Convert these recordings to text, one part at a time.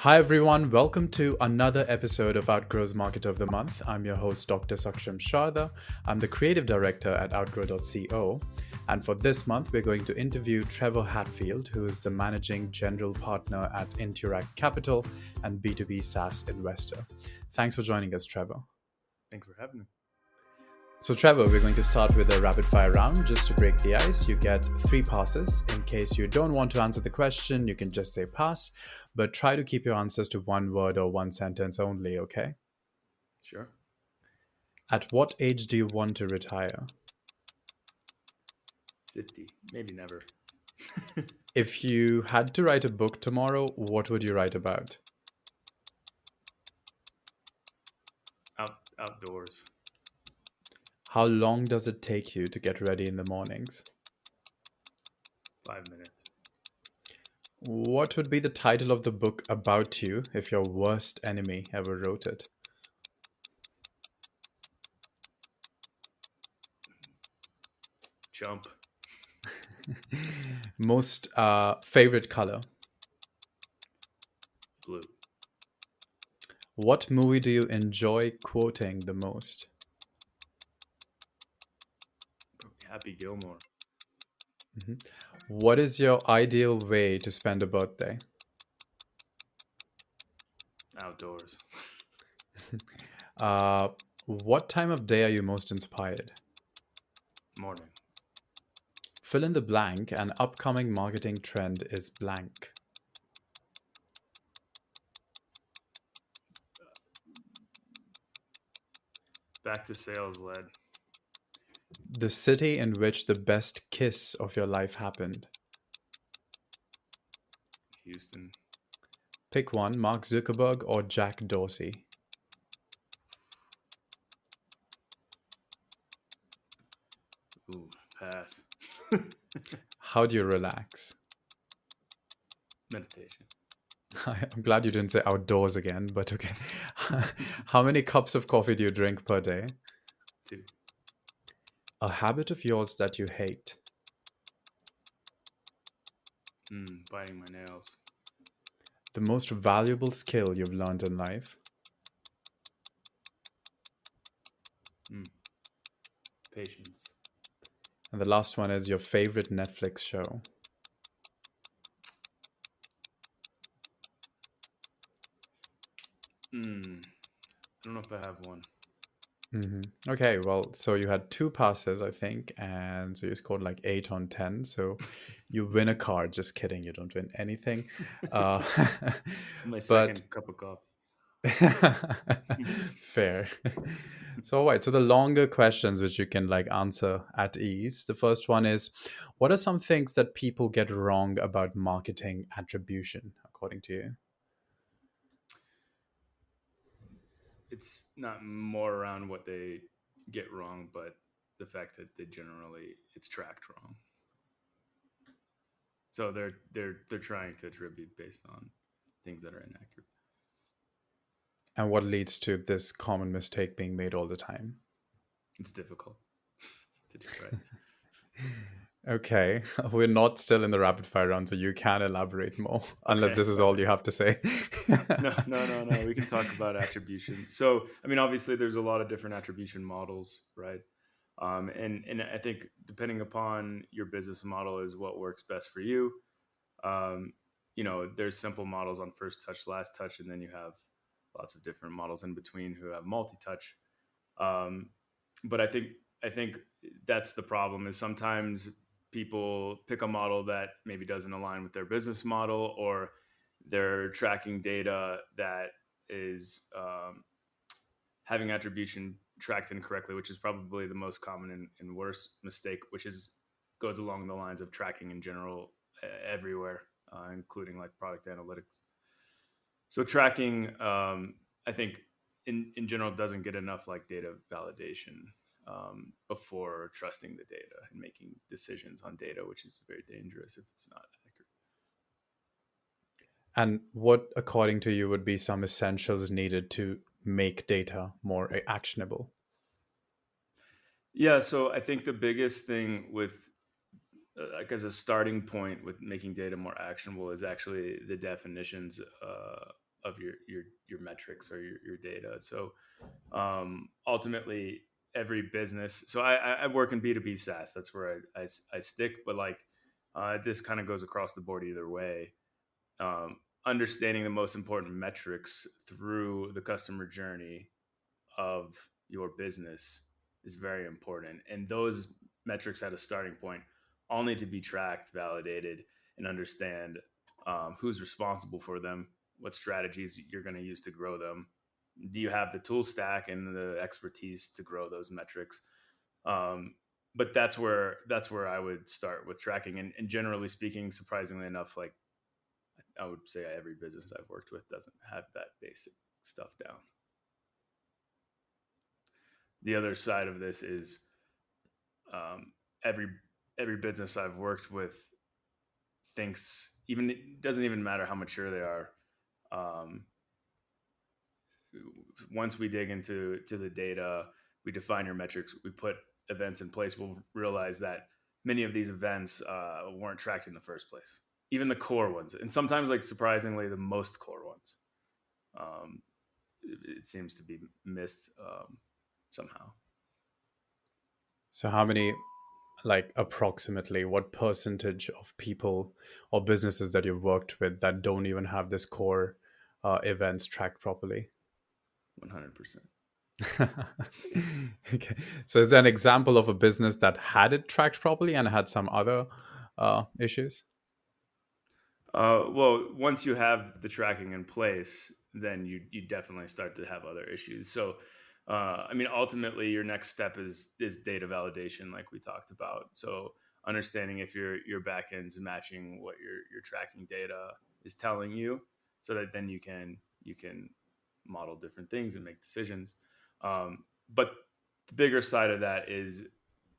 Hi everyone, welcome to another episode of Outgrow's Market of the Month. I'm your host, Dr. Saksham Sharda. I'm the creative director at outgrow.co. And for this month, we're going to interview Trevor Hatfield, who is the managing general partner at Inturact Capital and B2B SaaS investor. Thanks for joining us, Trevor. Thanks for having me. So, Trevor, we're going to start with a rapid fire round just to break the ice. You get 3 passes. In case you don't want to answer the question, you can just say pass, but try to keep your answers to one word or one sentence only, okay? Sure. At what age do you want to retire? 50, maybe never. If you had to write a book tomorrow, what would you write about? Outdoors. How long does it take you to get ready in the mornings? 5 minutes. What would be the title of the book about you if your worst enemy ever wrote it? Jump. Most favorite color? Blue. What movie do you enjoy quoting the most? Happy Gilmore. What is your ideal way to spend a birthday? Outdoors. What time of day are you most inspired? Morning. Fill in the blank. An upcoming marketing trend is blank. Back to sales led. The city in which the best kiss of your life happened. Houston. Pick one, Mark Zuckerberg or Jack Dorsey. Ooh, pass. How do you relax? Meditation. I'm glad you didn't say outdoors again, but okay. How many cups of coffee do you drink per day? 2. A habit of yours that you hate. Biting my nails. The most valuable skill you've learned in life. Patience. And the last one is your favorite Netflix show. I don't know if I have one. Okay, well, so you had 2 passes, I think, and so you scored like 8 on 10. So you win a card. Just kidding, you don't win anything. My second cup of coffee. Fair. So, all right. So the longer questions which you can like answer at ease. The first one is, what are some things that people get wrong about marketing attribution, according to you? It's not more around what they get wrong, but the fact that it's tracked wrong. So they're trying to attribute based on things that are inaccurate. And what leads to this common mistake being made all the time? It's difficult to do right. Okay, we're not still in the rapid fire round, so you can elaborate more, unless Okay, this is all you have to say. No. We can talk about attribution. So, I mean, obviously, there's a lot of different attribution models, right? And I think depending upon your business model is what works best for you. There's simple models on first touch, last touch, and then you have lots of different models in between who have multi-touch. But I think that's the problem is sometimes people pick a model that maybe doesn't align with their business model, or they're tracking data that is having attribution tracked incorrectly, which is probably the most common and worst mistake, which goes along the lines of tracking in general everywhere, including like product analytics. So tracking, I think in general doesn't get enough like data validation before trusting the data and making decisions on data, which is very dangerous if it's not accurate. And what, according to you, would be some essentials needed to make data more actionable? Yeah, so I think the biggest thing with like as a starting point with making data more actionable is actually the definitions of your metrics or your data. So ultimately, every business. So I work in B2B SaaS. That's where I stick. But like this kind of goes across the board either way. Um, Understanding the most important metrics through the customer journey of your business is very important. And those metrics at a starting point all need to be tracked, validated, and understand who's responsible for them, what strategies you're going to use to grow them. Do you have the tool stack and the expertise to grow those metrics? But that's where I would start with tracking. And generally speaking, surprisingly enough, like I would say every business I've worked with doesn't have that basic stuff down. The other side of this is um, every every business I've worked with thinks, even it doesn't even matter how mature they are. Um, Once we dig into the data, we define your metrics, we put events in place, we'll realize that many of these events weren't tracked in the first place. Even the core ones, and sometimes, like surprisingly, the most core ones, um, it seems to be missed somehow. So how many, like approximately, what percentage of people or businesses that you've worked with that don't even have this core events tracked properly? 100%. Okay. So is there an example of a business that had it tracked properly and had some other issues? Well, once you have the tracking in place, then you definitely start to have other issues. So, I mean, ultimately, your next step is data validation, like we talked about. So, understanding if your backend's matching what your tracking data is telling you, so that then you can model different things and make decisions. But the bigger side of that is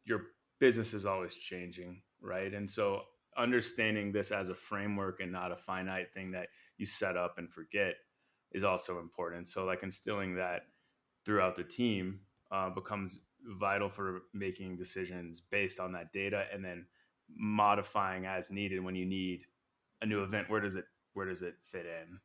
your business is always changing, right? And so understanding this as a framework and not a finite thing that you set up and forget is also important. So like instilling that throughout the team becomes vital for making decisions based on that data, and then modifying as needed when you need a new event. Where does it fit in?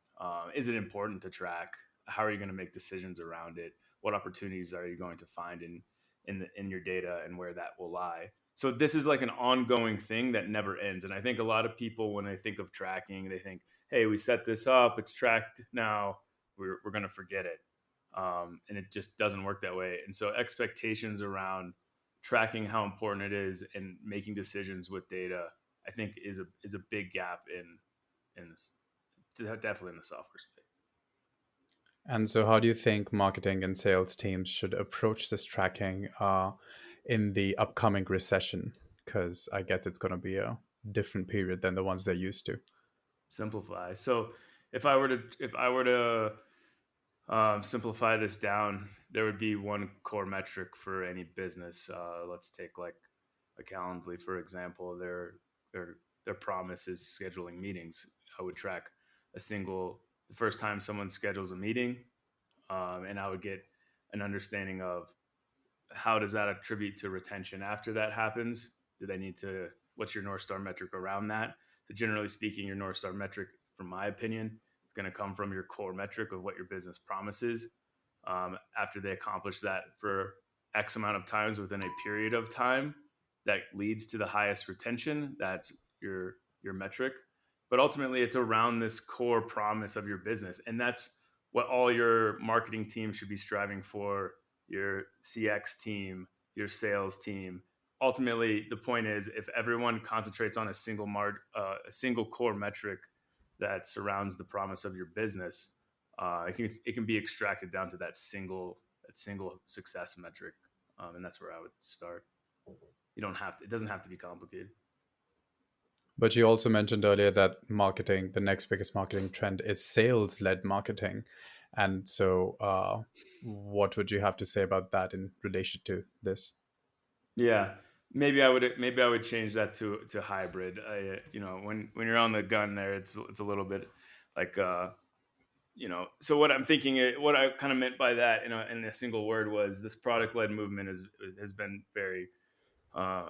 Is it important to track? How are you going to make decisions around it? What opportunities are you going to find in your data, and where that will lie? So this is like an ongoing thing that never ends. And I think a lot of people, when they think of tracking, they think, hey, we set this up, it's tracked now, we're going to forget it. And it just doesn't work that way. And so expectations around tracking how important it is and making decisions with data, I think is a big gap in this, definitely in the software space. And so, how do you think marketing and sales teams should approach this tracking in the upcoming recession? Because I guess it's going to be a different period than the ones they're used to. Simplify. So if I were to simplify this down, there would be one core metric for any business. Let's take like a Calendly, for example. Their promise is scheduling meetings. I would track the first time someone schedules a meeting, and I would get an understanding of how does that attribute to retention after that happens. Do they need to? What's your North Star metric around that? So generally speaking, your North Star metric, from my opinion, is going to come from your core metric of what your business promises. After they accomplish that for X amount of times within a period of time, that leads to the highest retention. That's your metric. But ultimately, it's around this core promise of your business, and that's what all your marketing team should be striving for. Your CX team, your sales team. Ultimately, the point is, if everyone concentrates on a single core metric that surrounds the promise of your business, it can be extracted down to that single success metric, and that's where I would start. You don't have to. It doesn't have to be complicated. But you also mentioned earlier that marketing, the next biggest marketing trend is sales led marketing. And so, what would you have to say about that in relation to this? Yeah, maybe I would change that to hybrid. When you're on the gun there, it's a little bit like So what I'm thinking, what I kind of meant by that in a single word was this product led movement has been very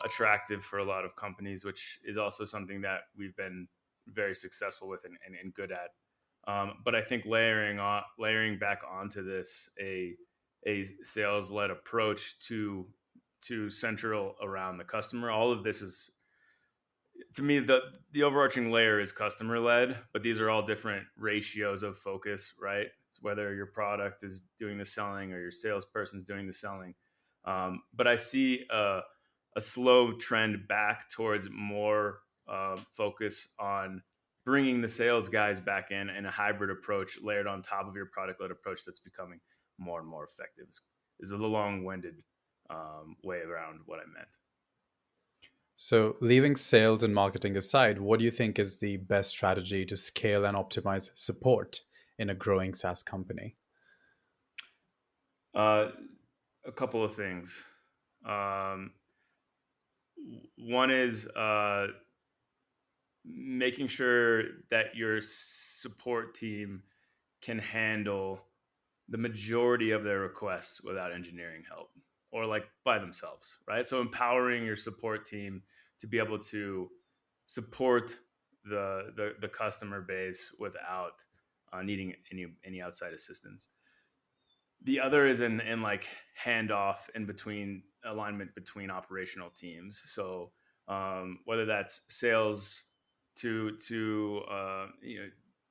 attractive for a lot of companies, which is also something that we've been very successful with and good at. But I think layering back onto this a sales led approach to central around the customer. All of this is, to me, the overarching layer is customer led, but these are all different ratios of focus, right? Whether your product is doing the selling or your salesperson's doing the selling. But I see a slow trend back towards more focus on bringing the sales guys back in and a hybrid approach layered on top of your product led approach that's becoming more and more effective. Is the long winded way around what I meant. So, leaving sales and marketing aside, what do you think is the best strategy to scale and optimize support in a growing SaaS company? Uh, a couple of things. Um, One is making sure that your support team can handle the majority of their requests without engineering help or like by themselves, right? So empowering your support team to be able to support the customer base without needing any outside assistance. The other is in like handoff in between alignment between operational teams. So whether that's sales to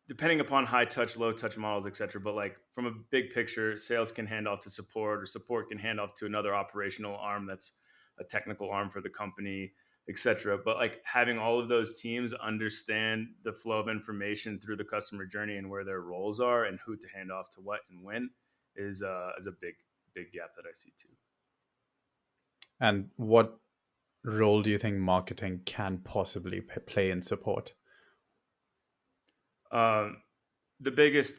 depending upon high touch, low touch models, etc. But like from a big picture, sales can hand off to support, or support can hand off to another operational arm that's a technical arm for the company, etc. But like having all of those teams understand the flow of information through the customer journey and where their roles are and who to hand off to what and when is a big gap that I see too. And what role do you think marketing can possibly play in support? Um, the biggest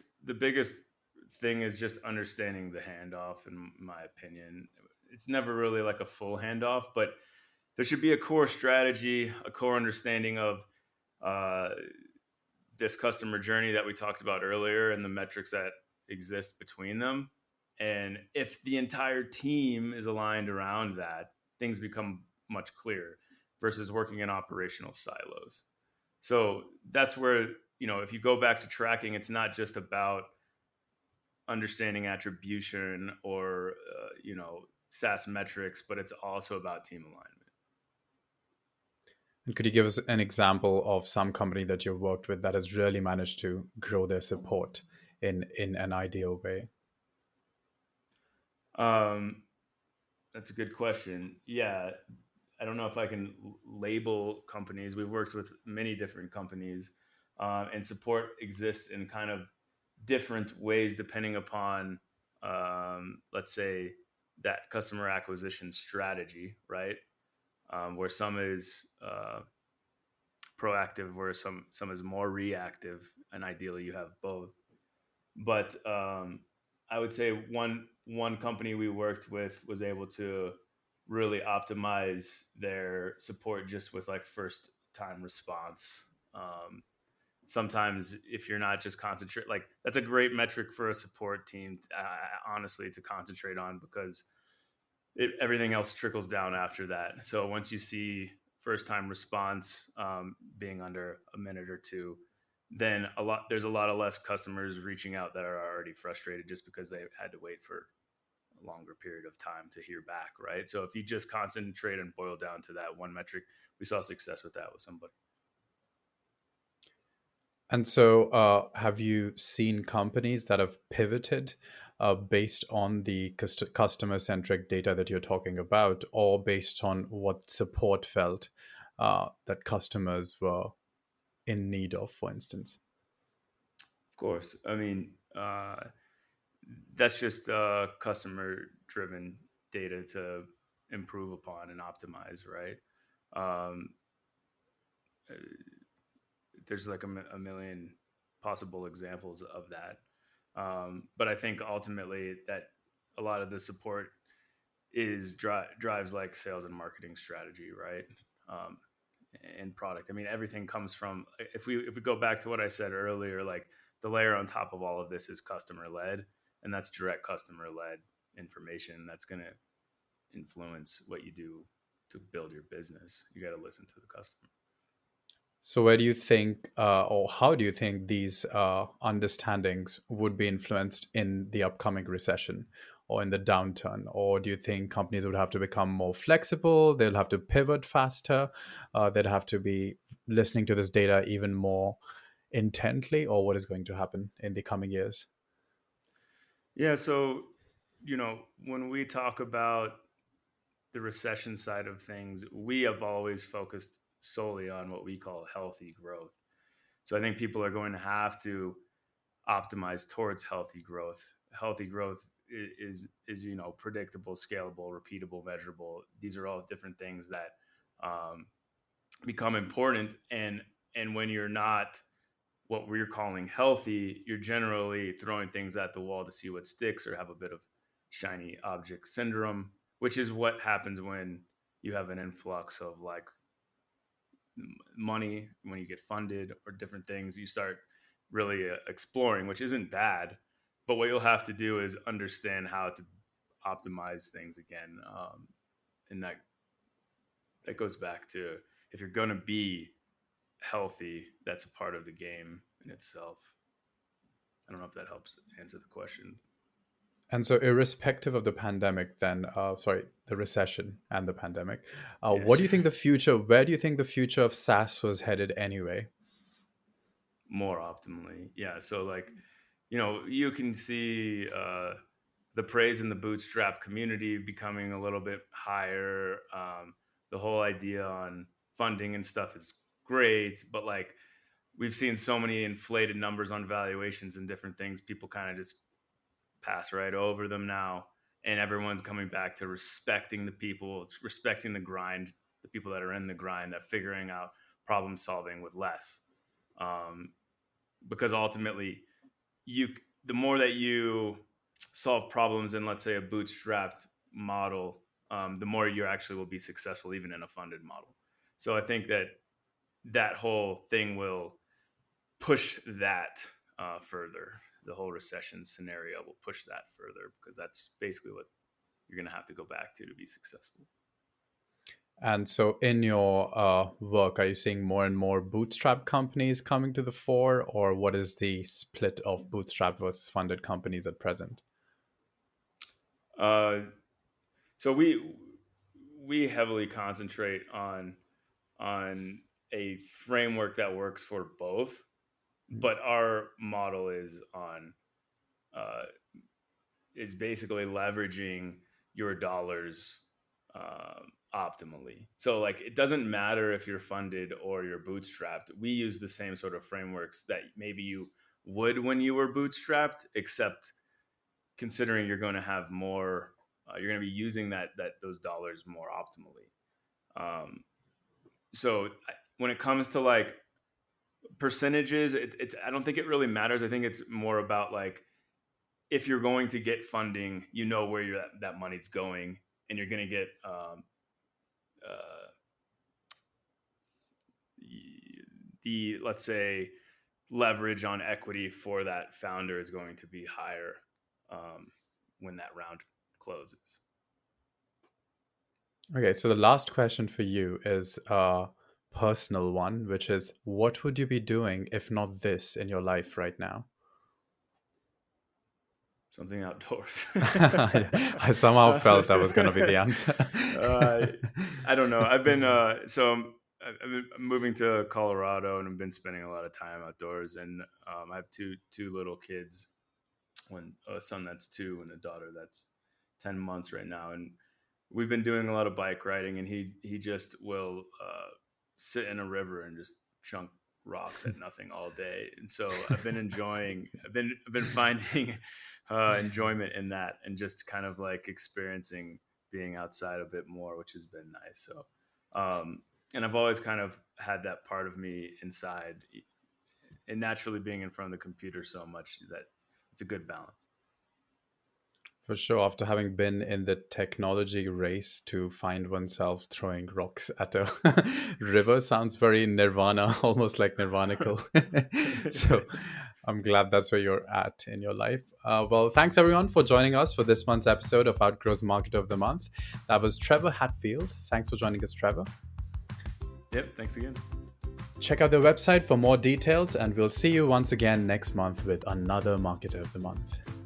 thing is just understanding the handoff. In my opinion, it's never really like a full handoff, but there should be a core strategy, a core understanding of uh, this customer journey that we talked about earlier, and the metrics that exist between them. And if the entire team is aligned around that, things become much clearer versus working in operational silos. So that's where, if you go back to tracking, it's not just about understanding attribution or, SaaS metrics, but it's also about team alignment. And could you give us an example of some company that you've worked with that has really managed to grow their support in an ideal way? Um, that's a good question. Yeah, I don't know if I can label companies. We've worked with many different companies, and support exists in kind of different ways depending upon, let's say, that customer acquisition strategy, right? Where some is proactive, where some is more reactive, and ideally you have both. But I would say one company we worked with was able to really optimize their support just with like first time response. Sometimes if you're not just concentrate, like that's a great metric for a support team, honestly, to concentrate on because everything else trickles down after that. So once you see first time response being under a minute or two, then there's a lot of less customers reaching out that are already frustrated just because they had to wait for a longer period of time to hear back, right? So if you just concentrate and boil down to that one metric, we saw success with that with somebody. And so, have you seen companies that have pivoted based on the customer centric data that you're talking about, or based on what support felt that customers were in need of, for instance? Of course, I mean, that's just customer driven data to improve upon and optimize, right? Um, uh, there's like a million possible examples of that. But I think ultimately that a lot of the support drives like sales and marketing strategy, right? Um, and product. I mean, everything comes from, if we go back to what I said earlier, like the layer on top of all of this is customer led, and that's direct customer led information that's going to influence what you do to build your business. You got to listen to the customer. So, where do you think, or how do you think these understandings would be influenced in the upcoming recession or in the downturn? Or do you think companies would have to become more flexible? They'll have to pivot faster. They'd have to be listening to this data even more intently, or what is going to happen in the coming years? Yeah, so when we talk about the recession side of things, we have always focused solely on what we call healthy growth. So I think people are going to have to optimize towards healthy growth. Healthy growth is predictable, scalable, repeatable, measurable. These are all different things that become important. And when you're not what we're calling healthy, you're generally throwing things at the wall to see what sticks or have a bit of shiny object syndrome, which is what happens when you have an influx of like money, when you get funded or different things. You start really exploring, which isn't bad, but what you'll have to do is understand how to optimize things again. And that goes back to, if you're going to be healthy, that's a part of the game in itself. I don't know if that helps answer the question. And so, irrespective of the pandemic, then, the recession and the pandemic, Yeah, what do you sure. think the future, where do you think the future of SaaS was headed anyway? More optimally. Yeah. So like, you can see the praise in the bootstrap community becoming a little bit higher. The whole idea on funding and stuff is great, but like we've seen so many inflated numbers on valuations and different things. People kind of just pass right over them now. And everyone's coming back to respecting the people, respecting the grind, the people that are in the grind, that figuring out problem solving with less. Um, because ultimately, the more that you solve problems in, let's say, a bootstrapped model, the more you actually will be successful even in a funded model. So I think that whole thing will push that further. The whole recession scenario will push that further, because that's basically what you're going to have to go back to be successful. And so, in your work, are you seeing more and more bootstrap companies coming to the fore, or what is the split of bootstrap versus funded companies at present? Uh, so we heavily concentrate on a framework that works for both, but our model uh, is basically leveraging your dollars optimally. So like it doesn't matter if you're funded or you're bootstrapped. We use the same sort of frameworks that maybe you would when you were bootstrapped, except considering you're going to have more, you're going to be using those dollars more optimally. So when it comes to like percentages, it's I don't think it really matters. I think it's more about like, if you're going to get funding, where that money's going, and you're going to get uh, the, let's say, leverage on equity for that founder is going to be higher when that round closes. Okay, so the last question for you is a personal one, which is, what would you be doing if not this in your life right now? Something outdoors. I somehow felt that was going to be the answer. I don't know. I've been I've been moving to Colorado, and I've been spending a lot of time outdoors. And I have two little kids, a son that's 2 and a daughter that's 10 months right now. And we've been doing a lot of bike riding, and he just will sit in a river and just chunk rocks at nothing all day. And so I've been finding enjoyment in that, and just kind of like experiencing being outside a bit more, which has been nice. So and I've always kind of had that part of me inside, and naturally being in front of the computer so much, that it's a good balance. For sure, after having been in the technology race, to find oneself throwing rocks at a river sounds very nirvana, almost like nirvanical. So I'm glad that's where you're at in your life. Well, thanks everyone for joining us for this month's episode of Outgrow's Market of the Month. That was Trevor Hatfield. Thanks for joining us, Trevor. Yep. Thanks again. Check out their website for more details, and we'll see you once again next month with another Marketer of the Month.